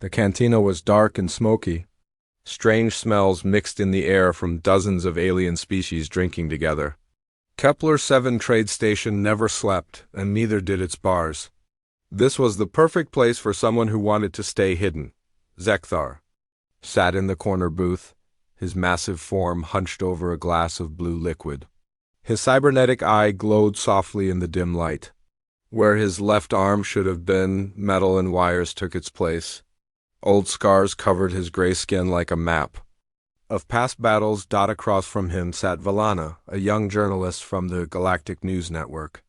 The cantina was dark and smoky. Strange smells mixed in the air from dozens of alien species drinking together. Kepler 7 trade station never slept, and neither did its bars. This was the perfect place for someone who wanted to stay hidden. Zekthar sat in the corner booth, his massive form hunched over a glass of blue liquid. His cybernetic eye glowed softly in the dim light. Where his left arm should have been, metal and wires took its place. Old scars covered his gray skin like a map. Of past battles, dot across from him sat Valana, a young journalist from the Galactic News Network.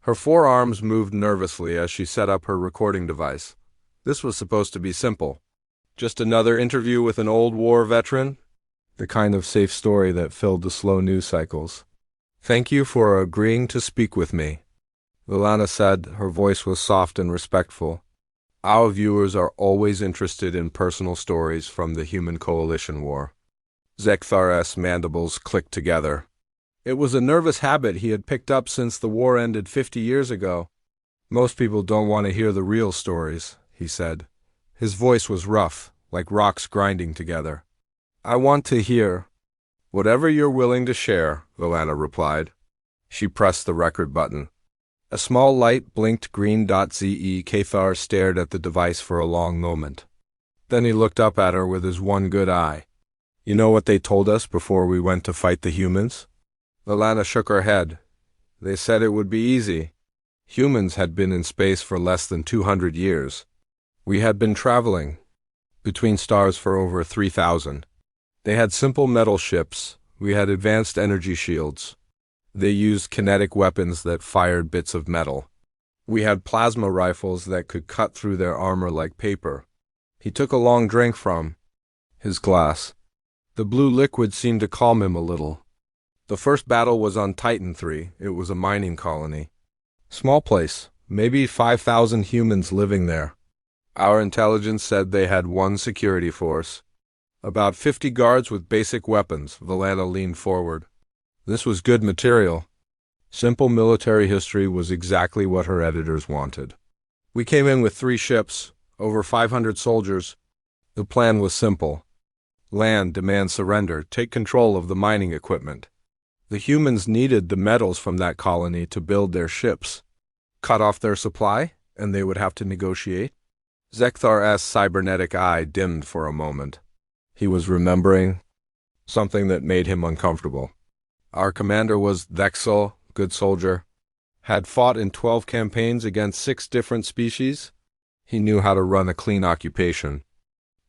Her forearms moved nervously as she set up her recording device. This was supposed to be simple. Just another interview with an old war veteran? The kind of safe story that filled the slow news cycles. "Thank you for agreeing to speak with me," Valana said. Her voice was soft and respectful. "Our viewers are always interested in personal stories from the Human Coalition War." Zekthar's mandibles clicked together. It was a nervous habit he had picked up since the war ended 50 years ago. "Most people don't want to hear the real stories," he said. His voice was rough, like rocks grinding together. "I want to hear." "Whatever you're willing to share," Valana replied. She pressed the record button. A small light blinked green. Cathar stared at the device for a long moment. Then he looked up at her with his one good eye. "You know what they told us before we went to fight the humans?" Valana shook her head. "They said it would be easy. Humans had been in space for less than 200 years. We had been traveling between stars for over 3,000. They had simple metal ships. We had advanced energy shields. They used kinetic weapons that fired bits of metal. We had plasma rifles that could cut through their armor like paper." He took a long drink from his glass. The blue liquid seemed to calm him a little. "The first battle was on Titan III. It was a mining colony. Small place, maybe 5,000 humans living there. Our intelligence said they had one security force. About 50 guards with basic weapons." Valana leaned forward. This was good material. Simple military history was exactly what her editors wanted. "We came in with 3 ships, over 500 soldiers. The plan was simple. Land, demand surrender, take control of the mining equipment. The humans needed the metals from that colony to build their ships. Cut off their supply, and they would have to negotiate." Zekthar's cybernetic eye dimmed for a moment. He was remembering something that made him uncomfortable. "Our commander was Vexel, good soldier. Had fought in 12 campaigns against 6 different species. He knew how to run a clean occupation.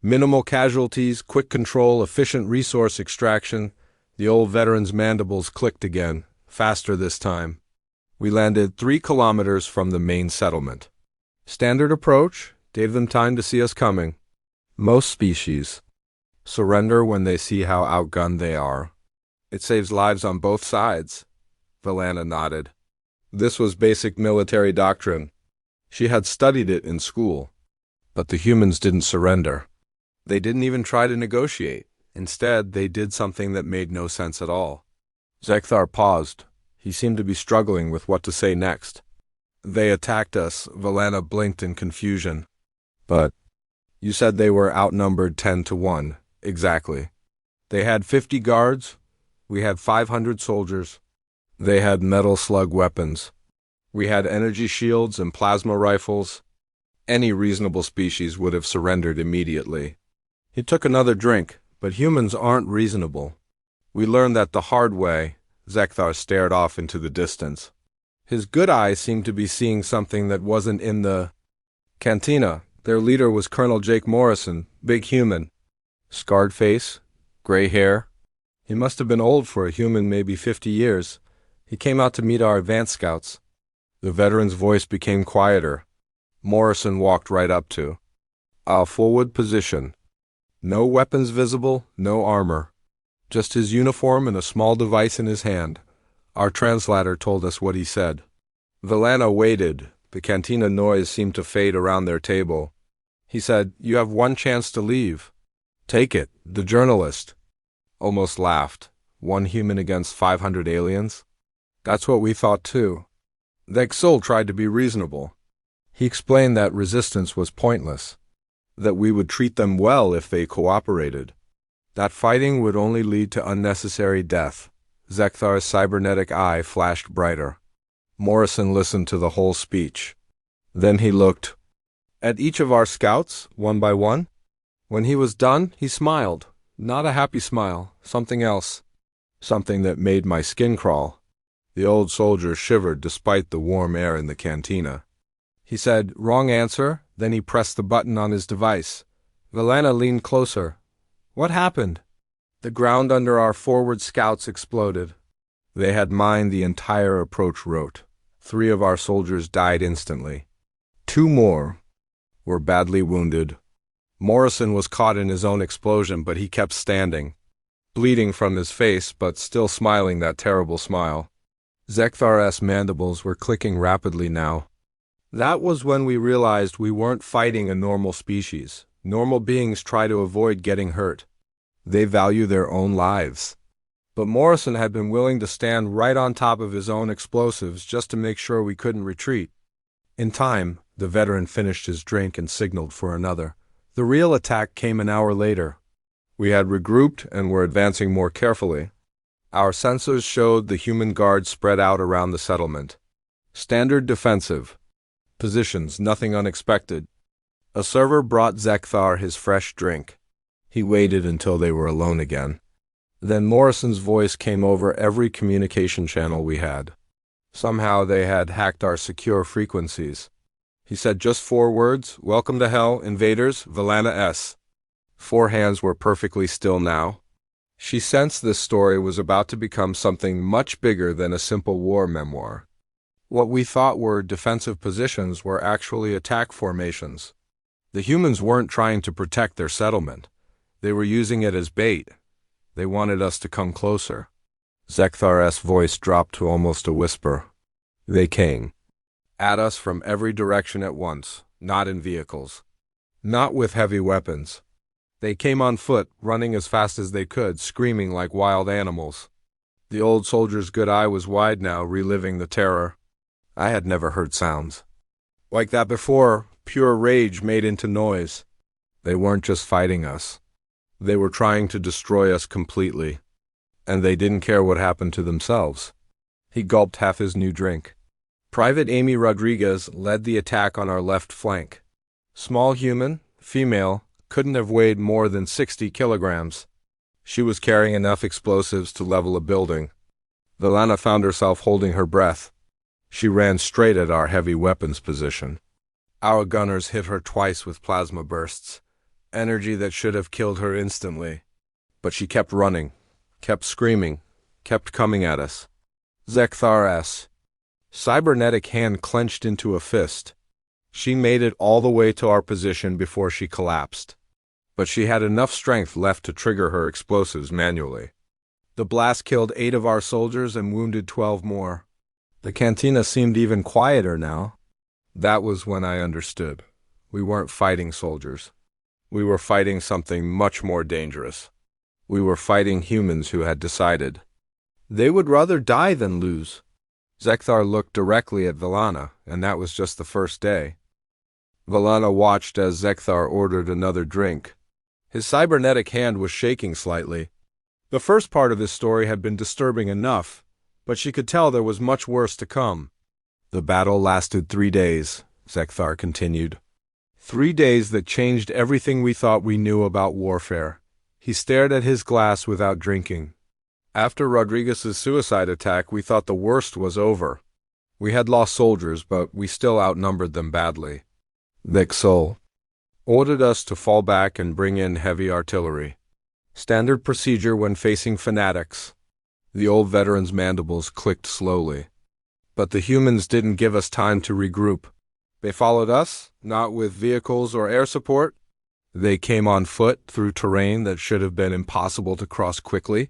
Minimal casualties, quick control, efficient resource extraction." The old veteran's mandibles clicked again, faster this time. "We landed 3 kilometers from the main settlement. Standard approach, gave them time to see us coming. Most species surrender when they see how outgunned they are. It saves lives on both sides." Valana nodded. This was basic military doctrine. She had studied it in school. But the humans didn't surrender. They didn't even try to negotiate. Instead, they did something that made no sense at all. Zekthar paused. He seemed to be struggling with what to say next. "They attacked us." Valana blinked in confusion. "But you said they were outnumbered 10 to 1. Exactly. They had 50 guards. We had 500 soldiers. They had metal slug weapons. We had energy shields and plasma rifles. Any reasonable species would have surrendered immediately." He took another drink. "But humans aren't reasonable. We learned that the hard way." Zekthar stared off into the distance. His good eye seemed to be seeing something that wasn't in the cantina. Their leader was Colonel Jake Morrison, big human. Scarred face, gray hair. He must have been old for a human, maybe 50 years. He came out to meet our advance scouts. The veteran's voice became quieter. Morrison walked right up to our forward position. No weapons visible, no armor. Just his uniform and a small device in his hand. Our translator told us what he said. Valana waited. The cantina noise seemed to fade around their table. He said, "You have one chance to leave. Take it." The journalist almost laughed. One human against 500 aliens? That's what we thought too. Vexel tried to be reasonable. He explained that resistance was pointless. that we would treat them well if they cooperated. That fighting would only lead to unnecessary death. Zekthar's cybernetic eye flashed brighter. Morrison listened to the whole speech. Then he looked at each of our scouts, one by one. When he was done, he smiled. Not a happy smile, something else. Something that made my skin crawl. The old soldier shivered despite the warm air in the cantina. He said, "Wrong answer," then he pressed the button on his device. Valana leaned closer. What happened? The ground under our forward scouts exploded. They had mined the entire approach route. 3 of our soldiers died instantly. 2 more were badly wounded. Morrison was caught in his own explosion, but he kept standing, bleeding from his face but still smiling that terrible smile. Zekthar's mandibles were clicking rapidly now. That was when we realized we weren't fighting a normal species. Normal beings try to avoid getting hurt. They value their own lives. But Morrison had been willing to stand right on top of his own explosives just to make sure we couldn't retreat. In time, the veteran finished his drink and signaled for another. The real attack came an hour later. We had regrouped and were advancing more carefully. Our sensors showed the human guards spread out around the settlement. Standard defensive. Positions, nothing unexpected. A server brought Zekthar his fresh drink. He waited until they were alone again. Then Morrison's voice came over every communication channel we had. Somehow they had hacked our secure frequencies. He said just 4 words, "Welcome to hell, invaders, Valana S." 4 hands were perfectly still now. She sensed this story was about to become something much bigger than a simple war memoir. What we thought were defensive positions were actually attack formations. The humans weren't trying to protect their settlement. They were using it as bait. They wanted us to come closer. Zekthar's voice dropped to almost a whisper. They came at us from every direction at once, not in vehicles, not with heavy weapons. They came on foot, running as fast as they could, screaming like wild animals. The old soldier's good eye was wide now, reliving the terror. I had never heard sounds like that before, pure rage made into noise. They weren't just fighting us. They were trying to destroy us completely. And they didn't care what happened to themselves. He gulped half his new drink. Private Amy Rodriguez led the attack on our left flank. Small human, female, couldn't have weighed more than 60 kilograms. She was carrying enough explosives to level a building. Valana found herself holding her breath. She ran straight at our heavy weapons position. Our gunners hit her twice with plasma bursts, energy that should have killed her instantly. But she kept running, kept screaming, kept coming at us. Zekthar's cybernetic hand clenched into a fist. She made it all the way to our position before she collapsed. But she had enough strength left to trigger her explosives manually. The blast killed 8 of our soldiers and wounded 12 more. The cantina seemed even quieter now. That was when I understood. We weren't fighting soldiers. We were fighting something much more dangerous. We were fighting humans who had decided they would rather die than lose. Zekthar looked directly at Valana, and that was just the first day. Valana watched as Zekthar ordered another drink. His cybernetic hand was shaking slightly. The first part of his story had been disturbing enough, but she could tell there was much worse to come. The battle lasted 3 days, Zekthar continued. 3 days that changed everything we thought we knew about warfare. He stared at his glass without drinking. After Rodriguez's suicide attack, we thought the worst was over. We had lost soldiers, but we still outnumbered them badly. Vexel ordered us to fall back and bring in heavy artillery. Standard procedure when facing fanatics. The old veteran's mandibles clicked slowly. But the humans didn't give us time to regroup. They followed us, not with vehicles or air support. They came on foot through terrain that should have been impossible to cross quickly.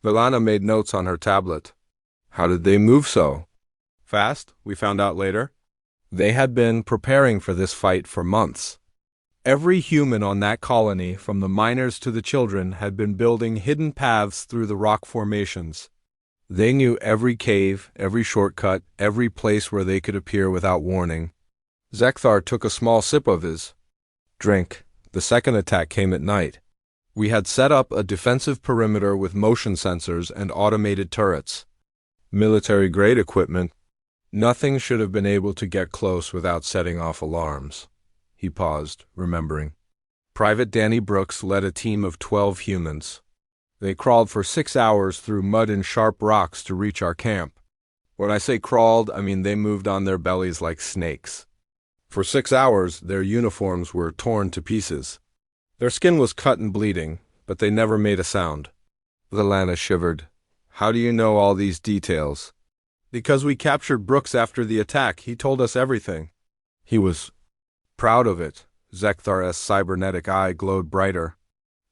Valana made notes on her tablet. How did they move so fast? We found out later. They had been preparing for this fight for months. Every human on that colony, from the miners to the children, had been building hidden paths through the rock formations. They knew every cave, every shortcut, every place where they could appear without warning. Zekthar took a small sip of his drink. The second attack came at night. We had set up a defensive perimeter with motion sensors and automated turrets. Military-grade equipment. Nothing should have been able to get close without setting off alarms. He paused, remembering. Private Danny Brooks led a team of 12 humans. They crawled for 6 hours through mud and sharp rocks to reach our camp. When I say crawled, I mean they moved on their bellies like snakes. For 6 hours, their uniforms were torn to pieces. Their skin was cut and bleeding, but they never made a sound. Valana shivered. How do you know all these details? Because we captured Brooks after the attack. He told us everything. He was proud of it. Zekthar's cybernetic eye glowed brighter.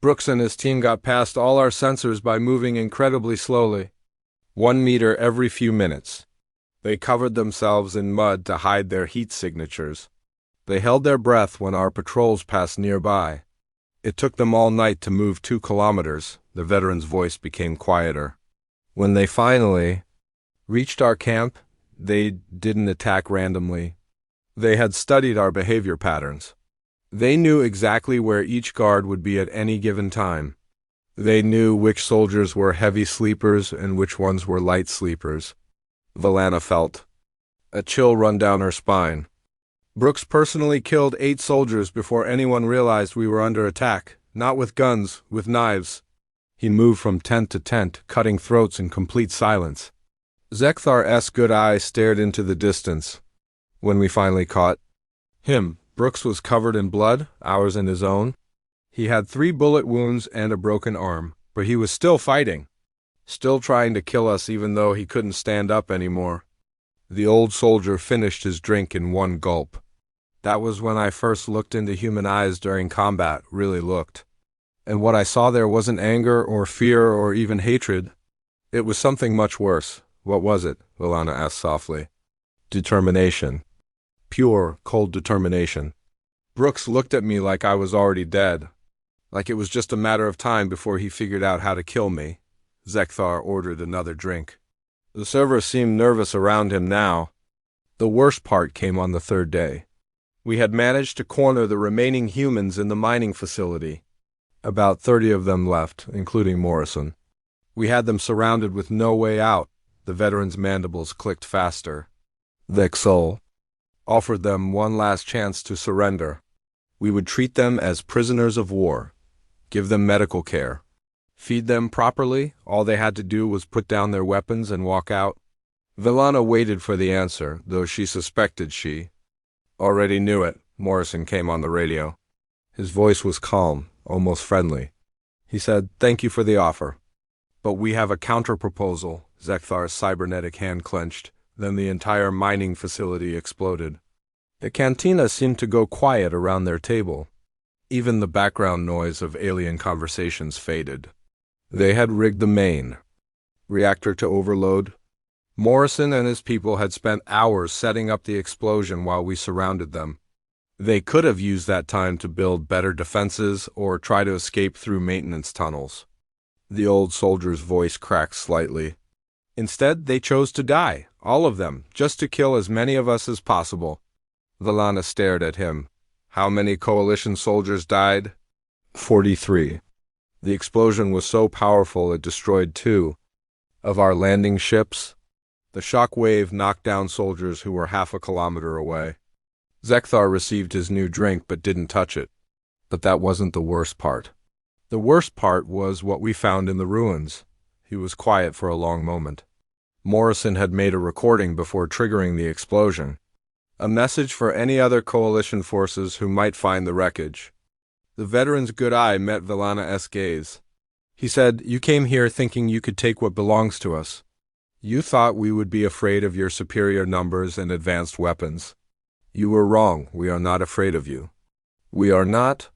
Brooks and his team got past all our sensors by moving incredibly slowly. 1 meter every few minutes. They covered themselves in mud to hide their heat signatures. They held their breath when our patrols passed nearby. It took them all night to move 2 kilometers. The veteran's voice became quieter. When they finally reached our camp, they didn't attack randomly. They had studied our behavior patterns. They knew exactly where each guard would be at any given time. They knew which soldiers were heavy sleepers and which ones were light sleepers. Valana felt a chill run down her spine. Brooks personally killed 8 soldiers before anyone realized we were under attack, not with guns, with knives. He moved from tent to tent, cutting throats in complete silence. Zekthar's good eye stared into the distance. When we finally caught him, Brooks was covered in blood, ours and his own. He had 3 bullet wounds and a broken arm, but he was still fighting, still trying to kill us even though he couldn't stand up anymore. The old soldier finished his drink in 1 gulp. That was when I first looked into human eyes during combat, really looked. And what I saw there wasn't anger or fear or even hatred. It was something much worse. What was it? Valana asked softly. Determination. Pure, cold determination. Brooks looked at me like I was already dead, like it was just a matter of time before he figured out how to kill me. Zekthar ordered another drink. The servers seemed nervous around him now. The worst part came on the 3rd day. We had managed to corner the remaining humans in the mining facility. About 30 of them left, including Morrison. We had them surrounded with no way out. The veteran's mandibles clicked faster. Vexel offered them one last chance to surrender. We would treat them as prisoners of war, give them medical care, feed them properly. All they had to do was put down their weapons and walk out. Valana waited for the answer, though she suspected she already knew it. Morrison came on the radio. His voice was calm, almost friendly. He said, "Thank you for the offer. But we have a counter-proposal." Zekthar's cybernetic hand clenched. Then the entire mining facility exploded. The cantina seemed to go quiet around their table. Even the background noise of alien conversations faded. They had rigged the main reactor to overload. Morrison and his people had spent hours setting up the explosion while we surrounded them. They could have used that time to build better defenses or try to escape through maintenance tunnels. The old soldier's voice cracked slightly. Instead, they chose to die, all of them, just to kill as many of us as possible. Valana stared at him. How many coalition soldiers died? 43. The explosion was so powerful it destroyed 2 of our landing ships. The shock wave knocked down soldiers who were half a kilometer away. Zekthar received his new drink but didn't touch it. But that wasn't the worst part. The worst part was what we found in the ruins. He was quiet for a long moment. Morrison had made a recording before triggering the explosion. A message for any other coalition forces who might find the wreckage. The veteran's good eye met Valana's gaze. He said, "You came here thinking you could take what belongs to us. You thought we would be afraid of your superior numbers and advanced weapons. You were wrong. We are not afraid of you. We are not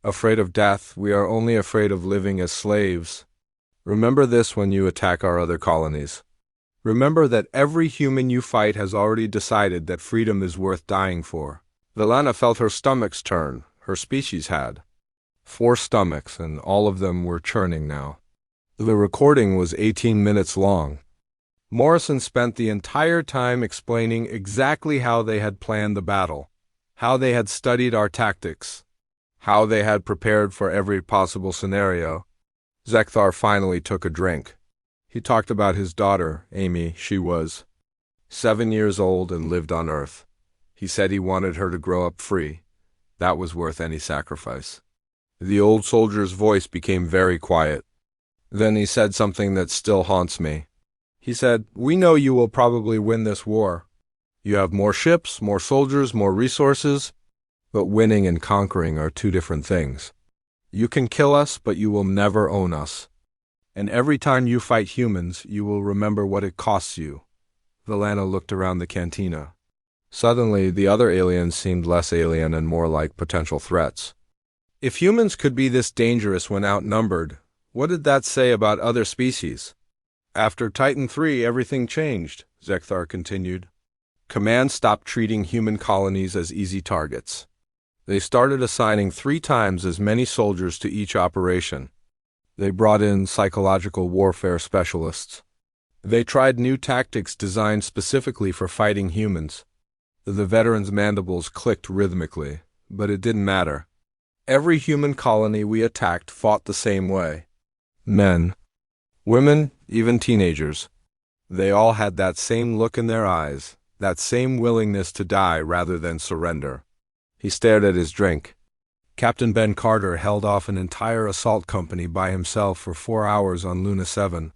afraid of death. We are only afraid of living as slaves. Remember this when you attack our other colonies. Remember that every human you fight has already decided that freedom is worth dying for." Valana felt her stomachs turn. Her species had 4 stomachs, and all of them were churning now. The recording was 18 minutes long. Morrison spent the entire time explaining exactly how they had planned the battle, how they had studied our tactics, how they had prepared for every possible scenario. Zekthar finally took a drink. He talked about his daughter, Amy. She was 7 years old and lived on Earth. He said he wanted her to grow up free. That was worth any sacrifice. The old soldier's voice became very quiet. Then he said something that still haunts me. He said, "We know you will probably win this war. You have more ships, more soldiers, more resources, but winning and conquering are two different things. You can kill us, but you will never own us. And every time you fight humans, you will remember what it costs you." Valana looked around the cantina. Suddenly, the other aliens seemed less alien and more like potential threats. If humans could be this dangerous when outnumbered, what did that say about other species? After Titan III, everything changed, Zekthar continued. Command stopped treating human colonies as easy targets. They started assigning 3 times as many soldiers to each operation. They brought in psychological warfare specialists. They tried new tactics designed specifically for fighting humans. The veterans' mandibles clicked rhythmically, but it didn't matter. Every human colony we attacked fought the same way. Men, women, even teenagers. They all had that same look in their eyes, that same willingness to die rather than surrender. He stared at his drink. Captain Ben Carter held off an entire assault company by himself for 4 hours on Luna 7.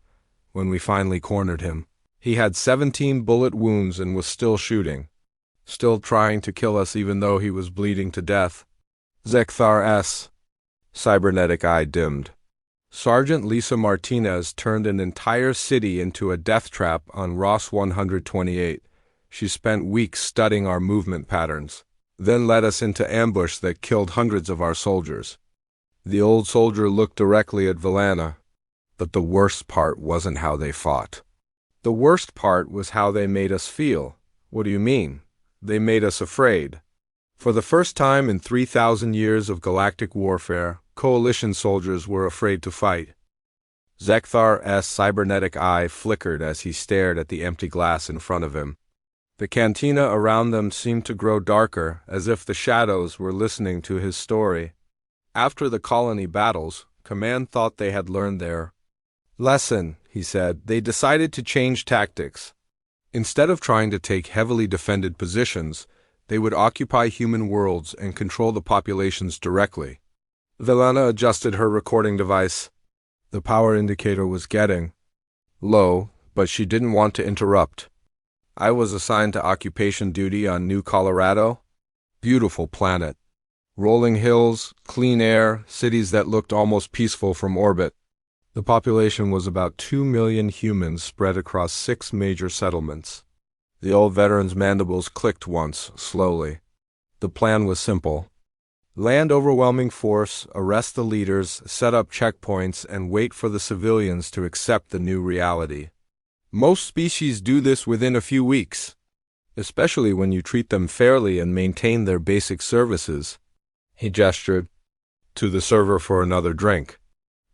When we finally cornered him, he had 17 bullet wounds and was still shooting. Still trying to kill us even though he was bleeding to death. Zekthar's cybernetic eye dimmed. Sergeant Lisa Martinez turned an entire city into a death trap on Ross 128. She spent weeks studying our movement patterns, then led us into ambush that killed hundreds of our soldiers. The old soldier looked directly at Valana. But the worst part wasn't how they fought. The worst part was how they made us feel. What do you mean? They made us afraid. For the first time in 3,000 years of galactic warfare, coalition soldiers were afraid to fight. Zekthar's cybernetic eye flickered as he stared at the empty glass in front of him. The cantina around them seemed to grow darker, as if the shadows were listening to his story. After the colony battles, Command thought they had learned their lesson, he said. They decided to change tactics. Instead of trying to take heavily defended positions, they would occupy human worlds and control the populations directly. Valana adjusted her recording device. The power indicator was getting low, but she didn't want to interrupt. I was assigned to occupation duty on New Colorado. Beautiful planet. Rolling hills, clean air, cities that looked almost peaceful from orbit. The population was about 2 million humans spread across 6 major settlements. The old veteran's mandibles clicked once, slowly. The plan was simple. Land overwhelming force, arrest the leaders, set up checkpoints, and wait for the civilians to accept the new reality. Most species do this within a few weeks, especially when you treat them fairly and maintain their basic services. He gestured to the server for another drink.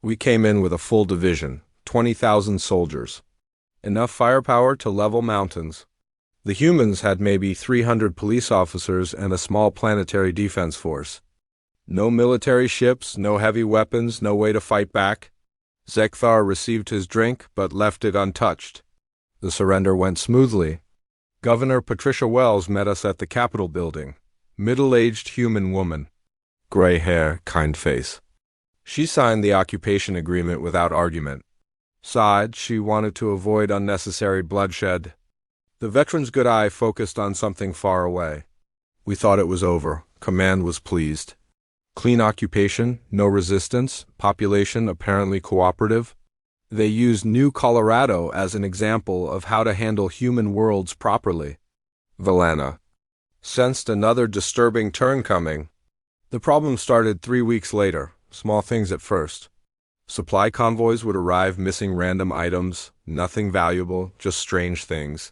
We came in with a full division, 20,000 soldiers. Enough firepower to level mountains. The humans had maybe 300 police officers and a small planetary defense force. No military ships, no heavy weapons, no way to fight back. Zekthar received his drink, but left it untouched. The surrender went smoothly. Governor Patricia Wells met us at the Capitol building. Middle-aged human woman. Gray hair, kind face. She signed the occupation agreement without argument. Sighed, she wanted to avoid unnecessary bloodshed. The veteran's good eye focused on something far away. We thought it was over. Command was pleased. Clean occupation, no resistance, population apparently cooperative. They used New Colorado as an example of how to handle human worlds properly. Valana sensed another disturbing turn coming. The problem started 3 weeks later, small things at first. Supply convoys would arrive missing random items, nothing valuable, just strange things.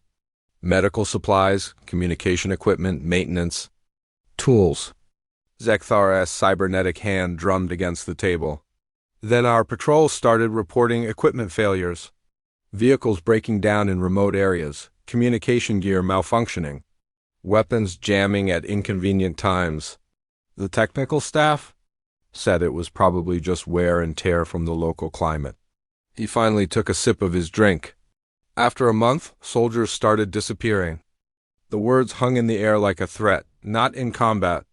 Medical supplies, communication equipment, maintenance, tools. Zekthar's cybernetic hand drummed against the table. Then our patrol started reporting equipment failures. Vehicles breaking down in remote areas, communication gear malfunctioning, weapons jamming at inconvenient times. The technical staff? said it was probably just wear and tear from the local climate. He finally took a sip of his drink. After a month, soldiers started disappearing. The words hung in the air like a threat, not in combat.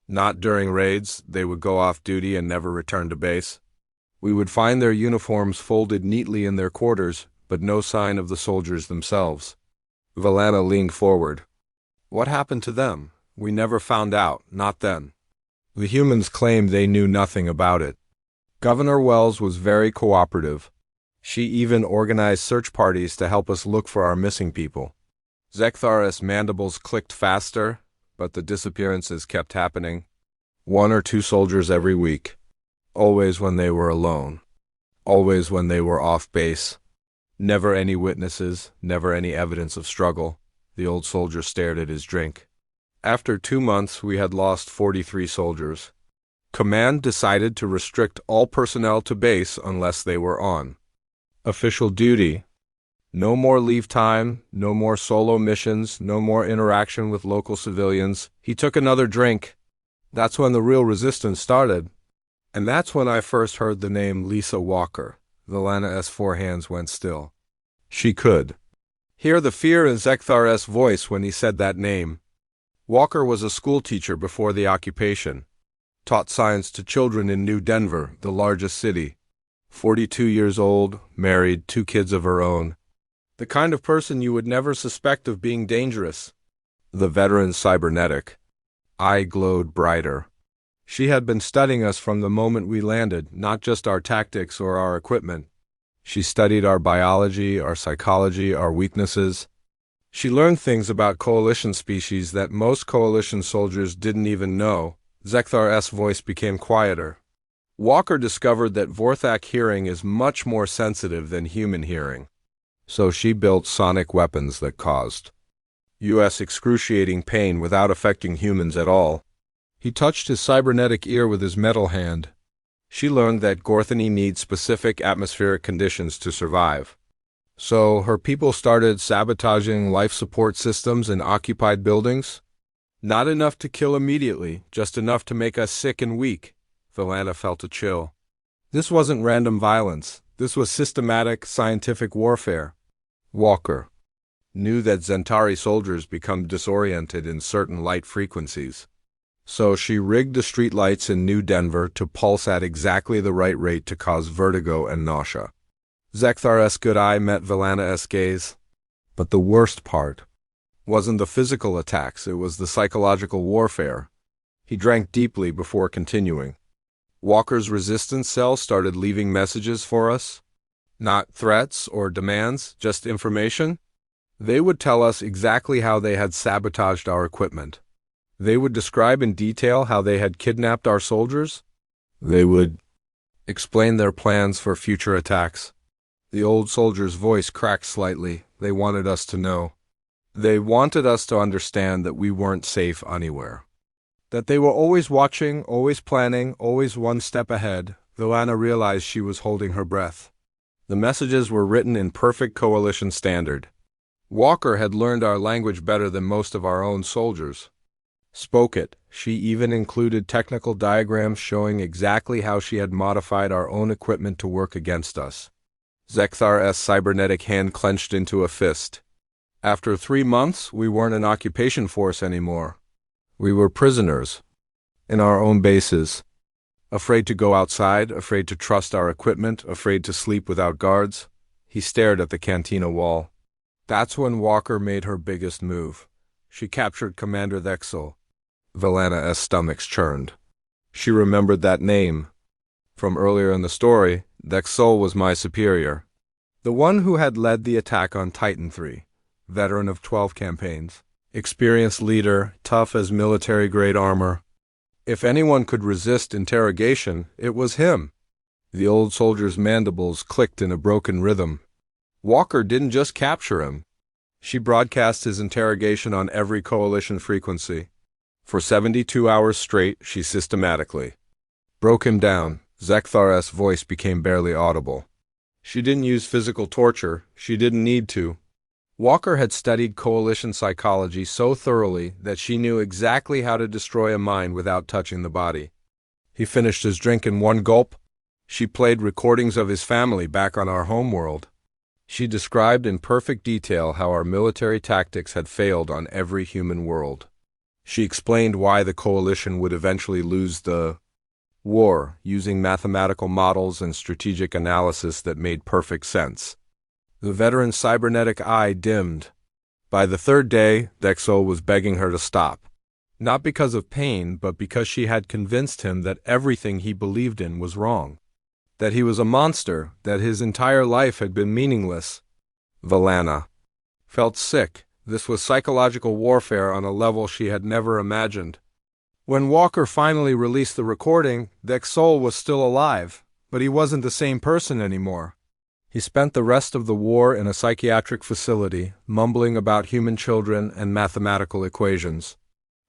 Not during raids, they would go off duty and never return to base. We would find their uniforms folded neatly in their quarters, but no sign of the soldiers themselves. Valana leaned forward. What happened to them? We never found out, not then. The humans claimed they knew nothing about it. Governor Wells was very cooperative. She even organized search parties to help us look for our missing people. Zekthar's mandibles clicked faster, but the disappearances kept happening. 1 or 2 soldiers every week. Always when they were alone. Always when they were off base. Never any witnesses, never any evidence of struggle. The old soldier stared at his drink. After 2 months, we had lost 43 soldiers. Command decided to restrict all personnel to base unless they were on official duty. No more leave time, no more solo missions, no more interaction with local civilians. He took another drink. That's when the real resistance started. And that's when I first heard the name Lisa Walker. Valana's 4 hands went still. She could hear the fear in Zekthar's voice when he said that name. Walker was a schoolteacher before the occupation. Taught science to children in New Denver, the largest city. 42 years old, married, 2 kids of her own. The kind of person you would never suspect of being dangerous. The veteran's cybernetic eye glowed brighter. She had been studying us from the moment we landed, not just our tactics or our equipment. She studied our biology, our psychology, our weaknesses. She learned things about Coalition species that most Coalition soldiers didn't even know. Zekthar's voice became quieter. Walker discovered that Vorthak hearing is much more sensitive than human hearing. So she built sonic weapons that caused U.S. excruciating pain without affecting humans at all. He touched his cybernetic ear with his metal hand. She learned that Gorthony needs specific atmospheric conditions to survive. So her people started sabotaging life support systems in occupied buildings. Not enough to kill immediately, just enough to make us sick and weak. Valana felt a chill. This wasn't random violence. This was systematic, scientific warfare. Walker knew that Zentari soldiers become disoriented in certain light frequencies. So she rigged the streetlights in New Denver to pulse at exactly the right rate to cause vertigo and nausea. Zekthar's good eye met Valana's gaze. But the worst part wasn't the physical attacks, it was the psychological warfare. He drank deeply before continuing. Walker's resistance cell started leaving messages for us. Not threats or demands, just information. They would tell us exactly how they had sabotaged our equipment. They would describe in detail how they had kidnapped our soldiers. They would explain their plans for future attacks. The old soldier's voice cracked slightly. They wanted us to know. They wanted us to understand that we weren't safe anywhere. That they were always watching, always planning, always one step ahead. Valana realized she was holding her breath. The messages were written in perfect Coalition standard. Walker had learned our language better than most of our own soldiers. Spoke it. She even included technical diagrams showing exactly how she had modified our own equipment to work against us. Zekthar's cybernetic hand clenched into a fist. After 3 months, we weren't an occupation force anymore. We were prisoners. In our own bases. Afraid to go outside, afraid to trust our equipment, afraid to sleep without guards. He stared at the cantina wall. That's when Walker made her biggest move. She captured Commander Vexel. Valana's stomach churned. She remembered that name. From earlier in the story, Vexel was my superior. The one who had led the attack on Titan III. Veteran of 12 campaigns. Experienced leader, tough as military-grade armor. If anyone could resist interrogation, it was him. The old soldier's mandibles clicked in a broken rhythm. Walker didn't just capture him. She broadcast his interrogation on every Coalition frequency. For 72 hours straight, she systematically broke him down. Zekthar's voice became barely audible. She didn't use physical torture. She didn't need to. Walker had studied Coalition psychology so thoroughly that she knew exactly how to destroy a mind without touching the body. He finished his drink in one gulp. She played recordings of his family back on our homeworld. She described in perfect detail how our military tactics had failed on every human world. She explained why the coalition would eventually lose the war, using mathematical models and strategic analysis that made perfect sense. The veteran's cybernetic eye dimmed. By the third day, Vexel was begging her to stop. Not because of pain, but because she had convinced him that everything he believed in was wrong. That he was a monster, that his entire life had been meaningless. Valana felt sick. This was psychological warfare on a level she had never imagined. When Walker finally released the recording, Vexel was still alive, but he wasn't the same person anymore. He spent the rest of the war in a psychiatric facility, mumbling about human children and mathematical equations.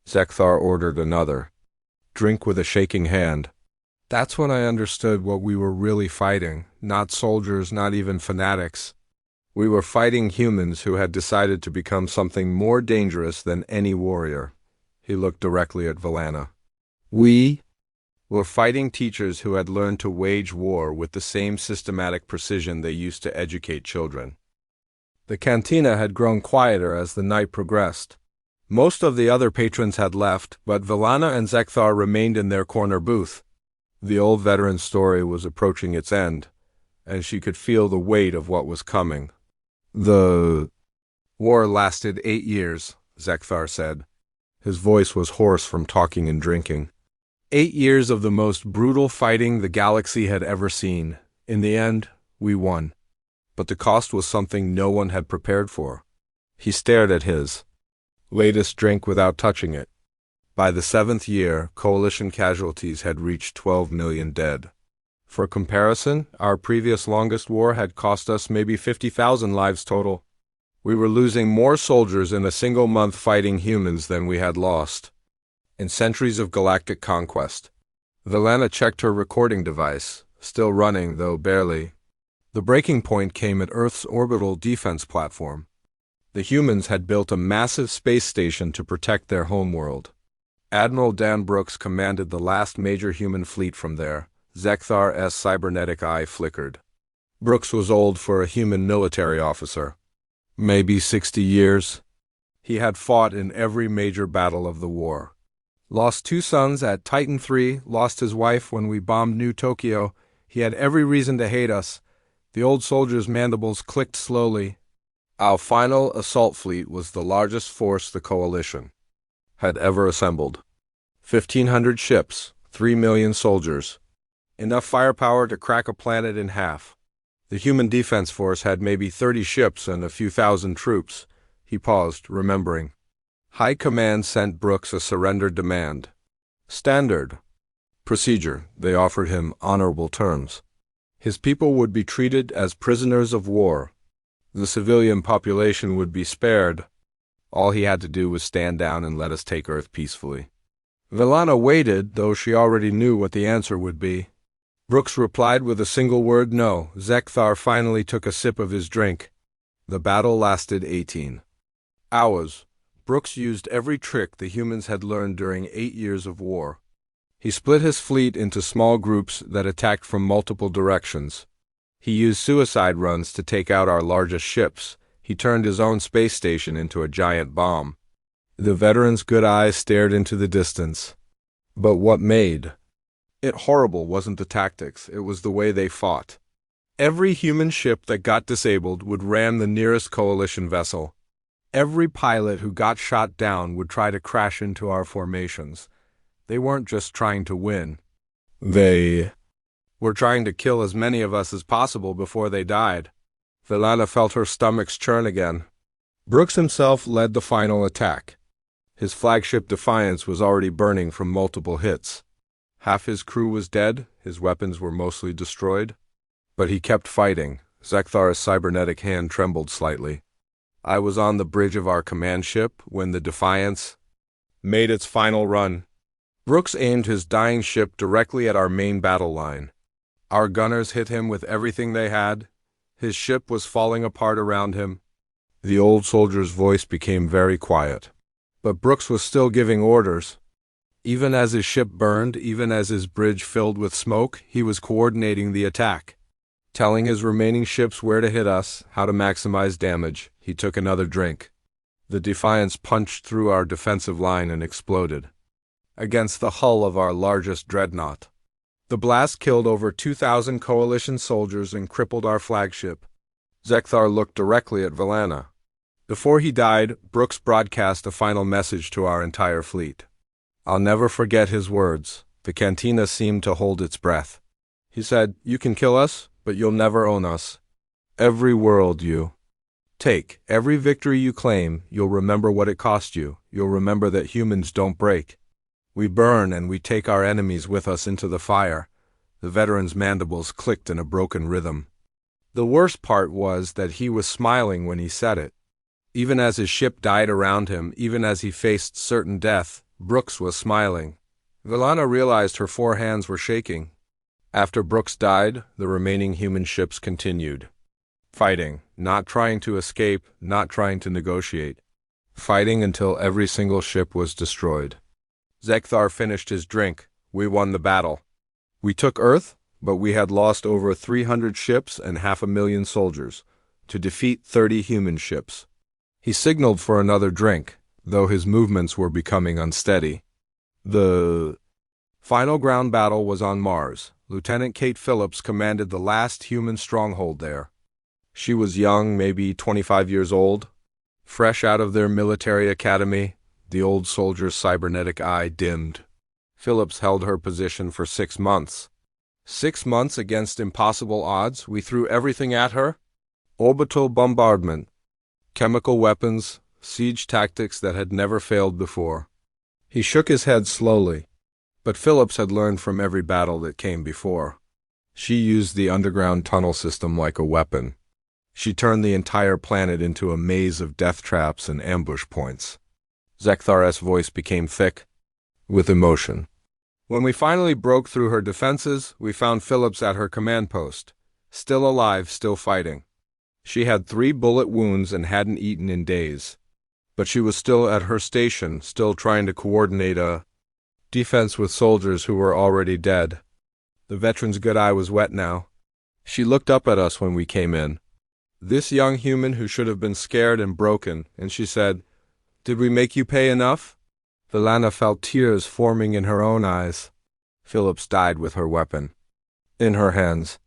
Zekthar ordered another drink with a shaking hand. That's when I understood what we were really fighting. Not soldiers, not even fanatics. We were fighting humans who had decided to become something more dangerous than any warrior. He looked directly at Valana. We were fighting teachers who had learned to wage war with the same systematic precision they used to educate children. The cantina had grown quieter as the night progressed. Most of the other patrons had left, but Valana and Zekthar remained in their corner booth. The old veteran's story was approaching its end, and she could feel the weight of what was coming. The war lasted 8 years, Zekthar said. His voice was hoarse from talking and drinking. 8 years of the most brutal fighting the galaxy had ever seen. In the end, we won. But the cost was something no one had prepared for. He stared at his latest drink without touching it. By the 7th year, coalition casualties had reached 12 million dead. For comparison, our previous longest war had cost us maybe 50,000 lives total. We were losing more soldiers in a single month fighting humans than we had lost in centuries of galactic conquest. Valana checked her recording device, still running, though barely. The breaking point came at Earth's orbital defense platform. The humans had built a massive space station to protect their homeworld. Admiral Dan Brooks commanded the last major human fleet from there. Zekthar's cybernetic eye flickered. Brooks was old for a human military officer. Maybe 60 years. He had fought in every major battle of the war. Lost 2 sons at Titan III, lost his wife when we bombed New Tokyo. He had every reason to hate us. The old soldier's mandibles clicked slowly. Our final assault fleet was the largest force the coalition had ever assembled. 1,500 ships, 3 million soldiers. Enough firepower to crack a planet in half. The human defense force had maybe 30 ships and a few thousand troops. He paused, remembering. High Command sent Brooks a surrender demand. Standard procedure. They offered him honorable terms. His people would be treated as prisoners of war. The civilian population would be spared. All he had to do was stand down and let us take Earth peacefully. Valana waited, though she already knew what the answer would be. Brooks replied with a single word, no. Zekthar finally took a sip of his drink. The battle lasted 18 hours. Brooks used every trick the humans had learned during 8 years of war. He split his fleet into small groups that attacked from multiple directions. He used suicide runs to take out our largest ships. He turned his own space station into a giant bomb. The veteran's good eyes stared into the distance. But what made it horrible wasn't the tactics, it was the way they fought. Every human ship that got disabled would ram the nearest coalition vessel. Every pilot who got shot down would try to crash into our formations. They weren't just trying to win. They were trying to kill as many of us as possible before they died. Valana felt her stomachs churn again. Brooks himself led the final attack. His flagship Defiance was already burning from multiple hits. Half his crew was dead, his weapons were mostly destroyed. But he kept fighting. Zekthar's cybernetic hand trembled slightly. I was on the bridge of our command ship when the Defiance made its final run. Brooks aimed his dying ship directly at our main battle line. Our gunners hit him with everything they had. His ship was falling apart around him. The old soldier's voice became very quiet. But Brooks was still giving orders. Even as his ship burned, even as his bridge filled with smoke, he was coordinating the attack. Telling his remaining ships where to hit us, how to maximize damage, he took another drink. The Defiance punched through our defensive line and exploded against the hull of our largest dreadnought. The blast killed over 2,000 Coalition soldiers and crippled our flagship. Zekthar looked directly at Valana. Before he died, Brooks broadcast a final message to our entire fleet. I'll never forget his words. The cantina seemed to hold its breath. He said, "You can kill us, but you'll never own us. Every world you take, every victory you claim, you'll remember what it cost you. You'll remember that humans don't break. We burn and we take our enemies with us into the fire." The veteran's mandibles clicked in a broken rhythm. The worst part was that he was smiling when he said it. Even as his ship died around him, even as he faced certain death, Brooks was smiling. Valana realized her 4 hands were shaking. After Brooks died, the remaining human ships continued fighting, not trying to escape, not trying to negotiate. Fighting until every single ship was destroyed. Zekthar finished his drink. We won the battle. We took Earth, but we had lost over 300 ships and 500,000 soldiers to defeat 30 human ships. He signaled for another drink, though his movements were becoming unsteady. The final ground battle was on Mars. Lieutenant Kate Phillips commanded the last human stronghold there. She was young, maybe 25 years old. Fresh out of their military academy, the old soldier's cybernetic eye dimmed. Phillips held her position for 6 months. 6 months against impossible odds. We threw everything at her. Orbital bombardment, chemical weapons, siege tactics that had never failed before. He shook his head slowly. But Phillips had learned from every battle that came before. She used the underground tunnel system like a weapon. She turned the entire planet into a maze of death traps and ambush points. Zekthar's voice became thick with emotion. When we finally broke through her defenses, we found Phillips at her command post, still alive, still fighting. She had 3 bullet wounds and hadn't eaten in days. But she was still at her station, still trying to coordinate a defense with soldiers who were already dead. The veteran's good eye was wet now. She looked up at us when we came in. This young human who should have been scared and broken, and she said, "Did we make you pay enough?" Valana felt tears forming in her own eyes. Phillips died with her weapon in her hands.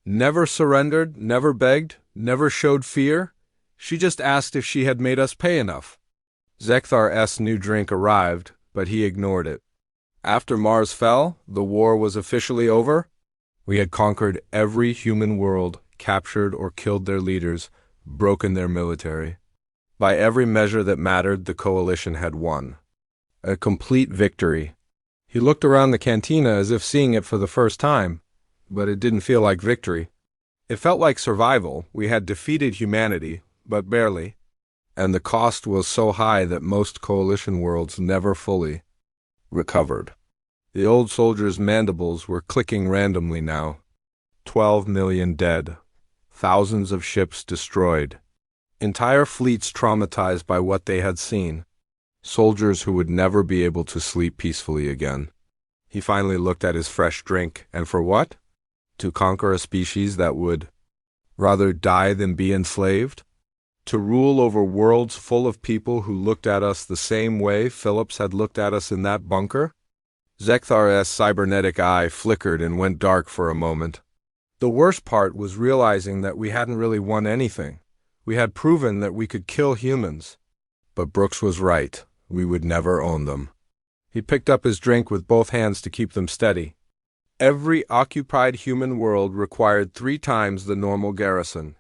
Never surrendered, never begged, never showed fear. She just asked if she had made us pay enough. Zekthar's new drink arrived, but he ignored it. After Mars fell, the war was officially over. We had conquered every human world, captured or killed their leaders, broken their military. By every measure that mattered, the coalition had won. A complete victory. He looked around the cantina as if seeing it for the first time, but it didn't feel like victory. It felt like survival. We had defeated humanity, but barely. And the cost was so high that most coalition worlds never fully recovered. The old soldier's mandibles were clicking randomly now. 12 million dead. Thousands of ships destroyed. Entire fleets traumatized by what they had seen. Soldiers who would never be able to sleep peacefully again. He finally looked at his fresh drink, and for what? To conquer a species that would rather die than be enslaved? To rule over worlds full of people who looked at us the same way Phillips had looked at us in that bunker? Zekthar's cybernetic eye flickered and went dark for a moment. The worst part was realizing that we hadn't really won anything. We had proven that we could kill humans. But Brooks was right. We would never own them. He picked up his drink with both hands to keep them steady. Every occupied human world required 3 times the normal garrison.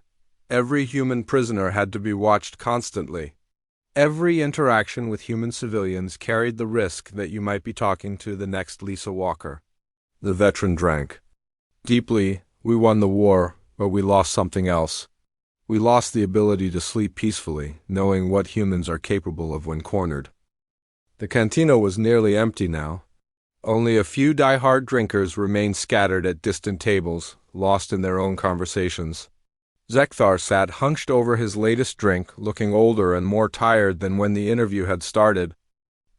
Every human prisoner had to be watched constantly. Every interaction with human civilians carried the risk that you might be talking to the next Lisa Walker. The veteran drank. Deeply, we won the war, but we lost something else. We lost the ability to sleep peacefully, knowing what humans are capable of when cornered. The cantina was nearly empty now. Only a few die-hard drinkers remained scattered at distant tables, lost in their own conversations. Zekthar sat hunched over his latest drink, looking older and more tired than when the interview had started.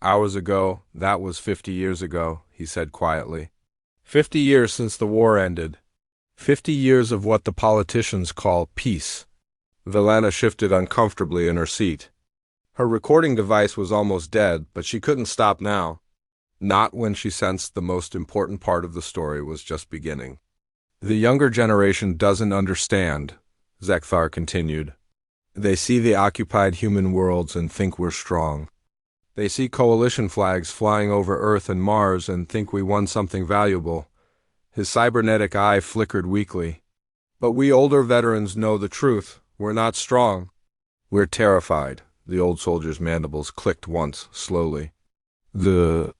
Hours ago, that was 50 years ago, he said quietly. 50 years since the war ended. 50 years of what the politicians call peace. Velana shifted uncomfortably in her seat. Her recording device was almost dead, but she couldn't stop now. Not when she sensed the most important part of the story was just beginning. The younger generation doesn't understand, Zekthar continued. They see the occupied human worlds and think we're strong. They see coalition flags flying over Earth and Mars and think we won something valuable. His cybernetic eye flickered weakly. But we older veterans know the truth. We're not strong. We're terrified. The old soldier's mandibles clicked once, slowly. The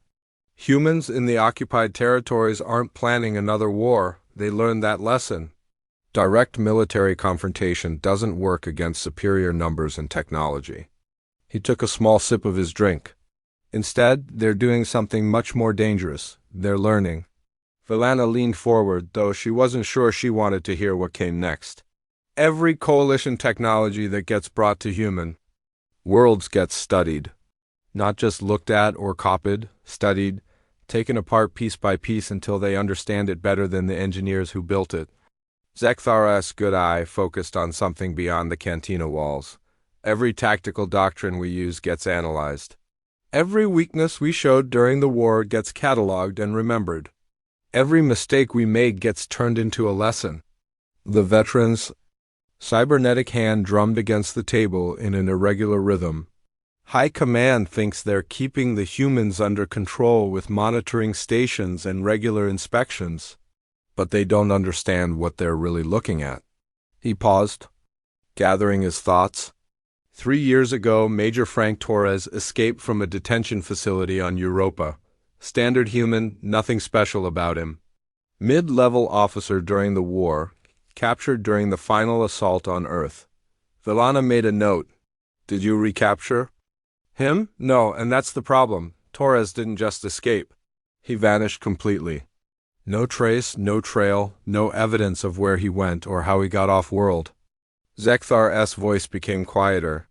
humans in the occupied territories aren't planning another war. They learned that lesson. Direct military confrontation doesn't work against superior numbers and technology. He took a small sip of his drink. Instead, they're doing something much more dangerous. They're learning. Velana leaned forward, though she wasn't sure she wanted to hear what came next. Every coalition technology that gets brought to human worlds gets studied. Not just looked at or copied, studied, taken apart piece by piece until they understand it better than the engineers who built it. Zekthar's good eye focused on something beyond the cantina walls. Every tactical doctrine we use gets analyzed. Every weakness we showed during the war gets cataloged and remembered. Every mistake we made gets turned into a lesson. The veteran's cybernetic hand drummed against the table in an irregular rhythm. High Command thinks they're keeping the humans under control with monitoring stations and regular inspections, but they don't understand what they're really looking at. He paused, gathering his thoughts. 3 years ago, Major Frank Torres escaped from a detention facility on Europa. Standard human, nothing special about him. Mid-level officer during the war, captured during the final assault on Earth. Velana made a note. Did you recapture him? No, and that's the problem. Torres didn't just escape. He vanished completely. No trace, no trail, no evidence of where he went or how he got off-world. Zekthar's voice became quieter.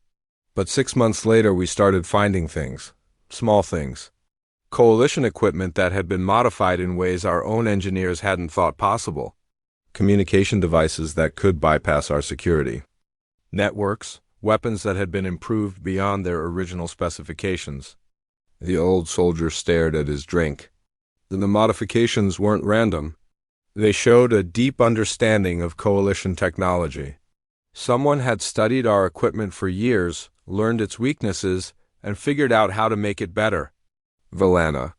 But 6 months later we started finding things. Small things. Coalition equipment that had been modified in ways our own engineers hadn't thought possible. Communication devices that could bypass our security. Networks, weapons that had been improved beyond their original specifications. The old soldier stared at his drink. The modifications weren't random. They showed a deep understanding of coalition technology. Someone had studied our equipment for years, learned its weaknesses, and figured out how to make it better. Velana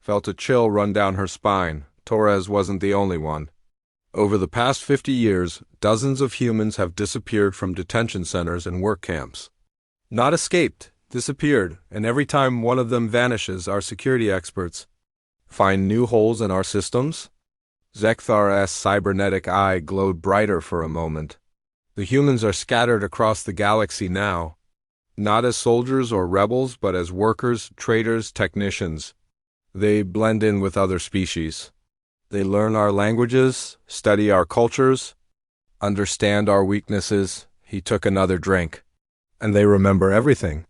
felt a chill run down her spine. Torres wasn't the only one. Over the past 50 years, dozens of humans have disappeared from detention centers and work camps. Not escaped, disappeared, and every time one of them vanishes, our security experts find new holes in our systems. Zekthar's cybernetic eye glowed brighter for a moment. The humans are scattered across the galaxy now, not as soldiers or rebels, but as workers, traders, technicians. They blend in with other species. They learn our languages, study our cultures, understand our weaknesses. He took another drink. And they remember everything.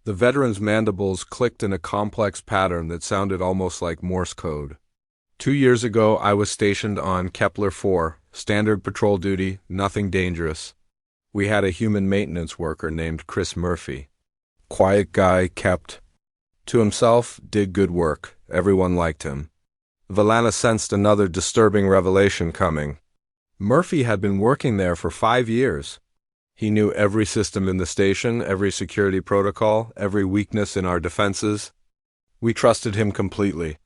The veteran's mandibles clicked in a complex pattern that sounded almost like Morse code. 2 years ago, I was stationed on Kepler 4, standard patrol duty, nothing dangerous. We had a human maintenance worker named Chris Murphy. Quiet guy, kept to himself, did good work. Everyone liked him. Velana sensed another disturbing revelation coming. Murphy had been working there for 5 years. He knew every system in the station, every security protocol, every weakness in our defenses. We trusted him completely.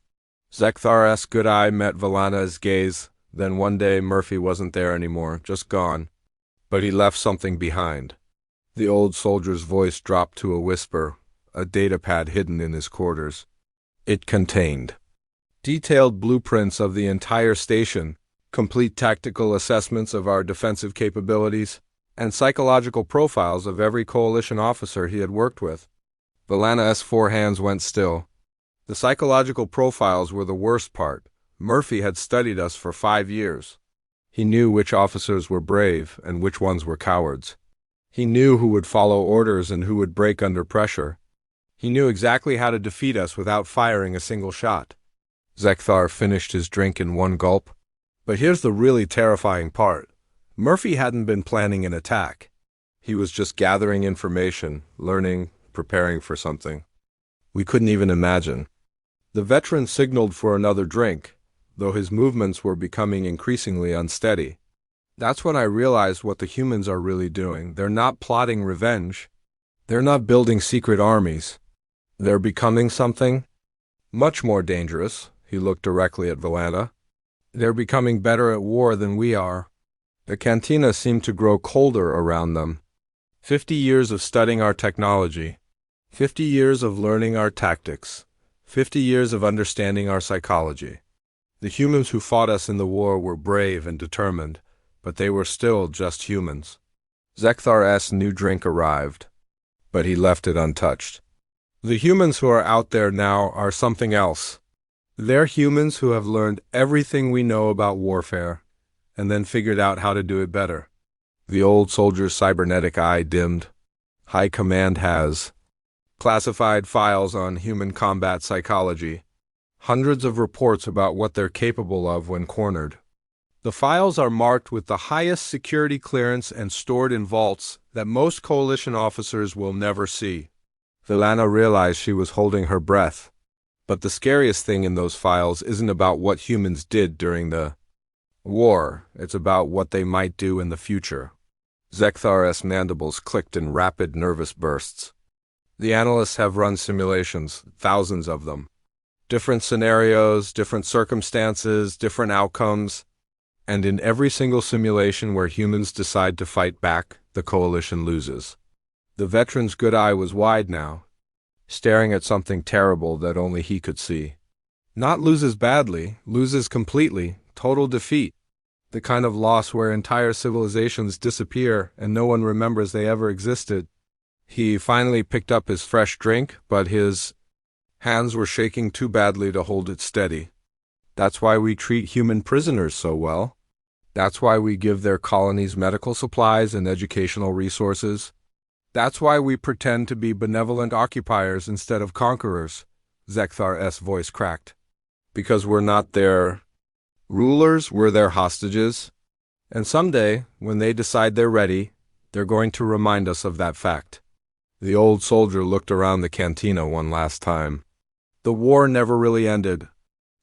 Zekthar's good eye met Velana's gaze. Then one day Murphy wasn't there anymore, just gone. But he left something behind. The old soldier's voice dropped to a whisper, a datapad hidden in his quarters. It contained detailed blueprints of the entire station, complete tactical assessments of our defensive capabilities, and psychological profiles of every coalition officer he had worked with. Velana's 4 hands went still. The psychological profiles were the worst part. Murphy had studied us for 5 years. He knew which officers were brave and which ones were cowards. He knew who would follow orders and who would break under pressure. He knew exactly how to defeat us without firing a single shot. Zekthar finished his drink in one gulp. But here's the really terrifying part. Murphy hadn't been planning an attack. He was just gathering information, learning, preparing for something we couldn't even imagine. The veteran signaled for another drink, though his movements were becoming increasingly unsteady. That's when I realized what the humans are really doing. They're not plotting revenge. They're not building secret armies. They're becoming something much more dangerous. He looked directly at Valana. They're becoming better at war than we are. The cantina seemed to grow colder around them. 50 years of studying our technology. 50 years of learning our tactics. 50 years of understanding our psychology. The humans who fought us in the war were brave and determined, but they were still just humans. Zekthar's new drink arrived, but he left it untouched. The humans who are out there now are something else. They're humans who have learned everything we know about warfare, and then figured out how to do it better. The old soldier's cybernetic eye dimmed. High Command has classified files on human combat psychology. Hundreds of reports about what they're capable of when cornered. The files are marked with the highest security clearance and stored in vaults that most coalition officers will never see. Valana realized she was holding her breath. But the scariest thing in those files isn't about what humans did during the war. It's about what they might do in the future. Zekthar's mandibles clicked in rapid, nervous bursts. The analysts have run simulations, thousands of them. Different scenarios, different circumstances, different outcomes. And in every single simulation where humans decide to fight back, the coalition loses. The veteran's good eye was wide now, staring at something terrible that only he could see. Not loses badly, loses completely, total defeat. The kind of loss where entire civilizations disappear and no one remembers they ever existed. He finally picked up his fresh drink, but his hands were shaking too badly to hold it steady. That's why we treat human prisoners so well. That's why we give their colonies medical supplies and educational resources. That's why we pretend to be benevolent occupiers instead of conquerors. Zekthar's voice cracked. Because we're not their rulers, we're their hostages. And someday, when they decide they're ready, they're going to remind us of that fact. The old soldier looked around the cantina one last time. The war never really ended.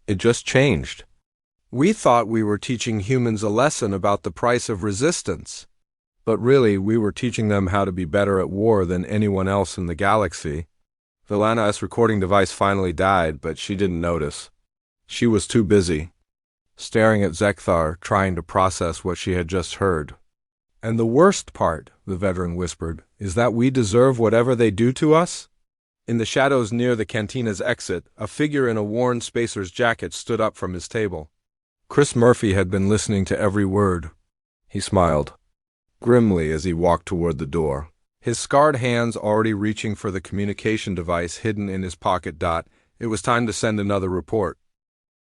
It just changed. We thought we were teaching humans a lesson about the price of resistance. But really, we were teaching them how to be better at war than anyone else in the galaxy. Valana's recording device finally died, but she didn't notice. She was too busy, staring at Zekthar, trying to process what she had just heard. And the worst part, the veteran whispered, is that we deserve whatever they do to us? In the shadows near the cantina's exit, a figure in a worn spacer's jacket stood up from his table. Chris Murphy had been listening to every word. He smiled grimly as he walked toward the door, his scarred hands already reaching for the communication device hidden in his pocket. It was time to send another report.